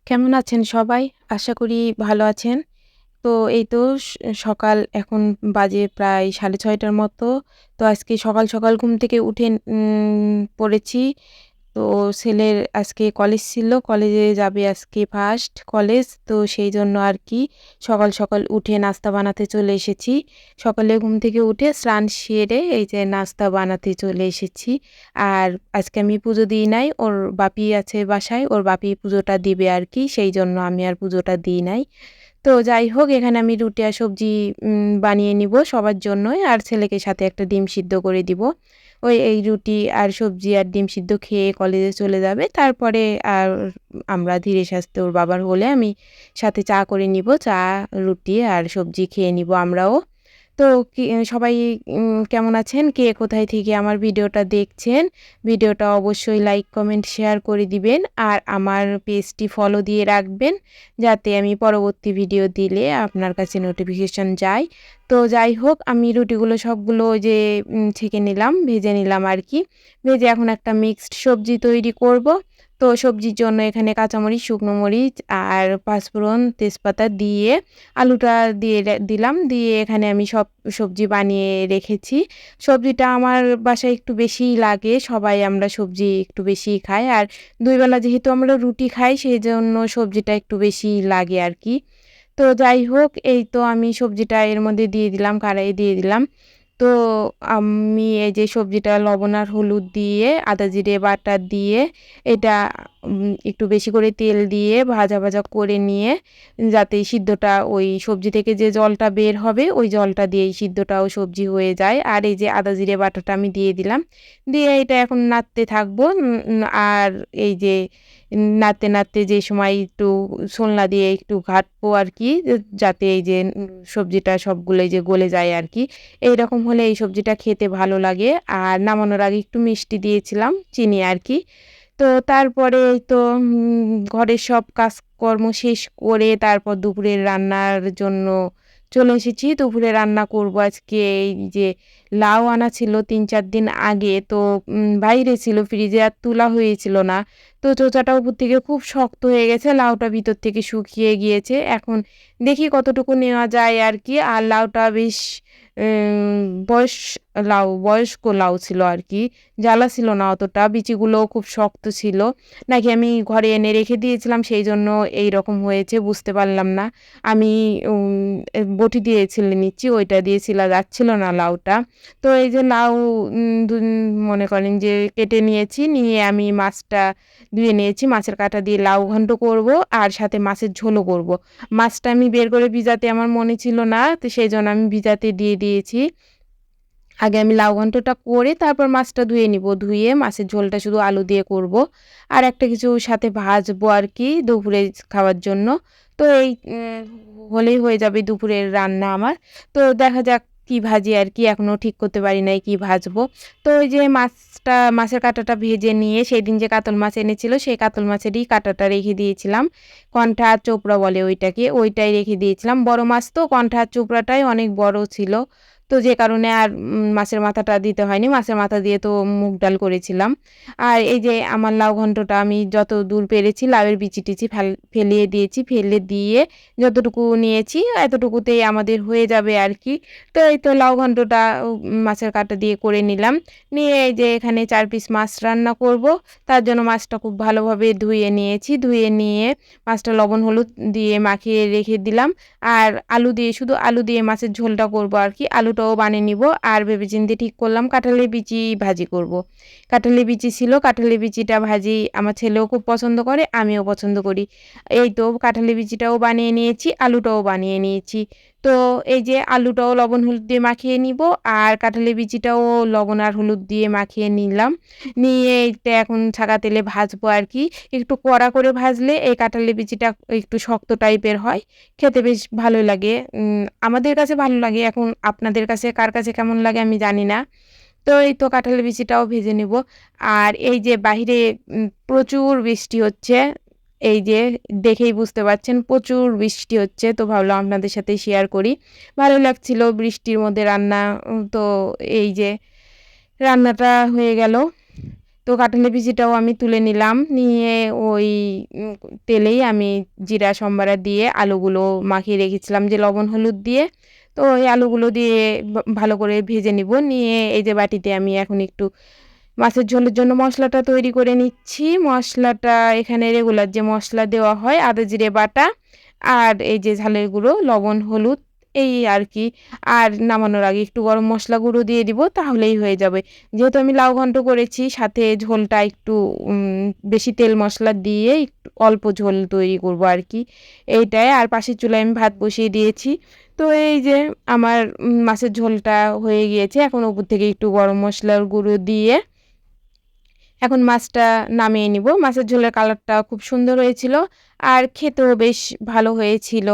কেমন আছেন সবাই? আশা করি ভালো আছেন। তো এই তো সকাল এখন বাজে প্রায় 6:30টার মতো। তো আজকে সকাল, সকাল ঘুম থেকে উঠে পড়েছি। তো ছেলের আজকে কলেজ ছিল। কলেজে যাবে আজকে ফার্স্ট কলেজ। তো সেইজন্য আরকি সকাল, সকাল উঠে নাস্তা বানাতে চলে এসেছি। সকালে ঘুম থেকে উঠে স্নান সেরে এই যে নাস্তা বানাতে চলে এসেছি। আর আজকে আমি পুজো দিই নাই। ওর বাপি আছে বাসায়। ওর বাপি পুজোটা দিবে আরকি। সেইজন্য আমি আর পুজোটা দিই নাই। তো যাই হোক এখানে আমি রুটি আর সবজি বানিয়ে নিব সবার জন্যই। আর ছেলেকে সাথে একটা ডিম সিদ্ধ করে দিব। এই রুটি আর সবজি আর ডিম সিদ্ধ খেয়ে কলেজে চলে যাবে। তারপরে আর আমরা ধীরে সুস্থে ওর বাবার হলে আমি সাথে চা করে নিব। চা, রুটি আর সবজি খেয়ে নিব আমরাও। তো কি সবাই কেমন আছেন? কে কোথায় থেকে আমার ভিডিওটা দেখছেন? ভিডিওটা অবশ্যই লাইক, কমেন্ট, শেয়ার করে দিবেন। আর আমার পেজটি ফলো দিয়ে রাখবেন। যাতে আমি পরবর্তী ভিডিও দিলে আপনার কাছে নোটিফিকেশন যায়। তো যাই হোক আমি রুটিগুলো সবগুলো ওই যে ছেঁকে নিলাম, ভেজে নিলাম আরকি। ভেজে এখন একটা মিক্সড সবজি তৈরি করব। তো সবজির জন্য এখানে কাঁচামরিচ, শুকনো মরিচ আর পাঁচফোড়ন, তেজপাতা দিয়ে আলুটা দিয়ে দিলাম। দিয়ে এখানে আমি সব সবজি বানিয়ে রেখেছি। সবজিটা আমার বাসায় একটু বেশিই লাগে। সবাই আমরা সবজি একটু বেশিই খাই। আর ২ বেলা যেহেতু আমরা রুটি খাই সেজন্য সবজিটা একটু বেশিই লাগে আরকি। তো যাই হোক এই তো আমি সবজিটা এর মধ্যে দিয়ে দিলাম, কড়াইয়ে দিয়ে দিলাম। তো আমি এই যে সবজিটা লবণ আর হলুদ দিয়ে আদা জিরে বাটা দিয়ে এটা একটু বেশি করে তেল দিয়ে ভাজা, ভাজা করে নিয়ে যাতে সিদ্ধটা ওই সবজি থেকে যে জলটা বের হবে ওই জলটা দিয়েই সিদ্ধটাও সবজি হয়ে যায়। আর এই যে আদা জিরে বাটাটা আমি দিয়ে দিলাম। দিয়ে এটা এখন নাড়তে থাকবো। আর এই যে নাড়তে, নাড়তে যে সময় একটু ছলনা দিয়ে একটু ঘাঁটবো আরকি যাতে এই যে সবজিটা সবগুলো এই যে গলে যায় আরকি। এইরকম হলে এই সবজিটা খেতে ভালো লাগে। আর নামানোর আগে একটু মিষ্টি দিয়েছিলাম, চিনি আরকি। তো তারপরে এই তো ঘরের সব কাজকর্ম শেষ করে তারপর দুপুরের রান্নার জন্য চলে এসেছি। দুপুরে রান্না করব আজকে এই যে লাউ আনা ছিল ৩-৪ দিন আগে। তো বাইরে ছিল ফ্রিজে আর তোলা হয়েছিল না। তো চোচাটা উপর থেকে খুব শক্ত হয়ে গেছে। লাউটা ভিতর থেকে শুকিয়ে গিয়েছে। এখন দেখি কতটুকু নেওয়া যায় আরকি। আর লাউটা বেশ এম বয়স বয়স্ক লাউ ছিল আরকি। জ্বালা ছিল না অতটা। বিচিগুলোও খুব শক্ত ছিল। নাকি আমি ঘরে এনে রেখে দিয়েছিলাম সেইজন্য এইরকম হয়েছে বুঝতে পারলাম না। আমি বটি দিয়ে ছিলে নিচ্ছি, ওইটা দিয়ে ছিলা যাচ্ছিল না লাউটা। তো এই যে লাউ মনে করেন যে কেটে নিয়েছি, নিয়ে আমি মাছটা ধুয়ে নিয়েছি। মাছের কাঁটা দিয়ে লাউ ঘন্ট করব আর সাথে মাছের ঝোলও করব। মাছটা আমি বের করে ভিজাতে আমার মনে ছিল না। তো সেইজন্য আমি ভিজাতে দিয়ে দিয়েছি। আগে আমি লাউ ঘন্টটা করে তারপর মাছটা ধুয়ে নিব। ধুয়ে মাছের ঝোলটা শুধু আলু দিয়ে করব। আর একটা কিছু সাথে ভাজবো আরকি দুপুরে খাওয়ার জন্য। তো এই হলেই হয়ে যাবে দুপুরের রান্না আমার। তো দেখা যাক কি ভাজি আরকি এখনো ঠিক করতে পারি নাই কি ভাজবো। তো ওই যে মাছের কাঁটাটা ভেজে নিয়ে সেদিন যে কাতল মাছ এনেছিল সেই কাতল মাছেরই কাঁটাটা রেখে দিয়েছিলাম। কন্ঠা আর চোপড়া বলে ওইটাকে, ওইটাই রেখে দিয়েছিলাম। বড় মাছ তো কন্ঠা আর চোপড়াটাই অনেক বড় ছিল। তো যে কারণে আর মাছের মাথাটা দিতে হয়নি। মাছের মাথা দিয়ে তো মুগ ডাল করেছিলাম। আর এই যে আমার লাউ ঘন্টটা আমি যতদূর পেরেছি লাউয়ের বিচি-টিচি ফেলিয়ে দিয়েছি। ফেলে দিয়ে যতটুকু নিয়েছি এতটুকুতেই আমাদের হয়ে যাবে আরকি। তো এই তো লাউ ঘন্টটা মাছের কাঁটা দিয়ে করে নিলাম। নিয়ে এই যে এখানে ৪ পিস মাছ রান্না করব। তার জন্য মাছটা খুব ভালোভাবে ধুয়ে নিয়েছি। ধুয়ে নিয়ে মাছটা লবণ হলুদ দিয়ে মাখিয়ে রেখে দিলাম। আর আলু দিয়ে শুধু আলু দিয়ে মাছের ঝোলটা করব আরকি। আলুটাও বানিয়ে নিব। আর ভেবেচিন্তে ঠিক করলাম কাঁঠালের বিচি ভাজি করব। কাঁঠালের বিচি ছিল, কাঁঠালের বিচিটা ভাজি আমার ছেলেও খুব পছন্দ করে, আমিও পছন্দ করি। এই তো কাঁঠালের বিচিটাও বানিয়ে নিয়েছি, আলুটাও বানিয়ে নিয়েছি। তো এই যে আলুটাও লবণ হলুদ দিয়ে মাখিয়ে নিব আর কাঁঠালের বিচিটাও লবণ আর হলুদ দিয়ে মাখিয়ে নিলাম। নিয়ে এইটা এখন ছাঁকা তেলে ভাজবো আরকি। একটু কড়া করে ভাজলে এই কাঁঠালের বিচিটা একটু শক্ত টাইপের হয়। খেতে বেশ ভালোই লাগে। আমাদের কাছে ভালো লাগে। এখন আপনাদের কাছে কার কাছে কেমন লাগে আমি জানি না। তো এই তো কাঁঠালের বিচিটাও ভেজে নিব। আর এই যে বাহিরে প্রচুর বৃষ্টি হচ্ছে। এই যে দেখেই বুঝতে পারছেন প্রচুর বৃষ্টি হচ্ছে। তো ভাবলাম আপনাদের সাথে শেয়ার করি। ভালো লাগছিল বৃষ্টির মধ্যে রান্না। তো এই যে রান্নাটা হয়ে গেল। তো কাঁঠালের বিচিটাও আমি তুলে নিলাম। নিয়ে ওই তেলেই আমি জিরা সম্বারা দিয়ে আলুগুলো মাখিয়ে রেখেছিলাম যে লবণ হলুদ দিয়ে। তো এই আলুগুলো দিয়ে ভালো করে ভেজে নিব। নিয়ে এই যে বাটিতে আমি এখন একটু মাছের ঝোলের জন্য মশলাটা তৈরি করে নিচ্ছি। মশলাটা এখানে রেগুলার যে মশলা দেওয়া হয় আদা জিরে বাটা আর এই যে ঝালের গুঁড়ো, লবণ, হলুদ এই আর কি। আর নামানোর আগে একটু গরম মসলা গুঁড়ো দিয়ে দিব, তাহলেই হয়ে যাবে। যেহেতু আমি লাউ ঘন্ট করেছি সাথে ঝোলটা একটু বেশি তেল মশলা দিয়ে একটু অল্প ঝোল তৈরি করব আর কি, এইটাই। আর পাশের চুলায় আমি ভাত বসিয়ে দিয়েছি। তো এই যে আমার মাছের ঝোলটা হয়ে গিয়েছে। এখন উপর থেকে একটু গরম মশলার গুঁড়ো দিয়ে এখন মাছটা নামিয়ে নিব। মাছের ঝোলের কালারটা খুব সুন্দর হয়েছিল আর খেতেও বেশ ভালো হয়েছিল।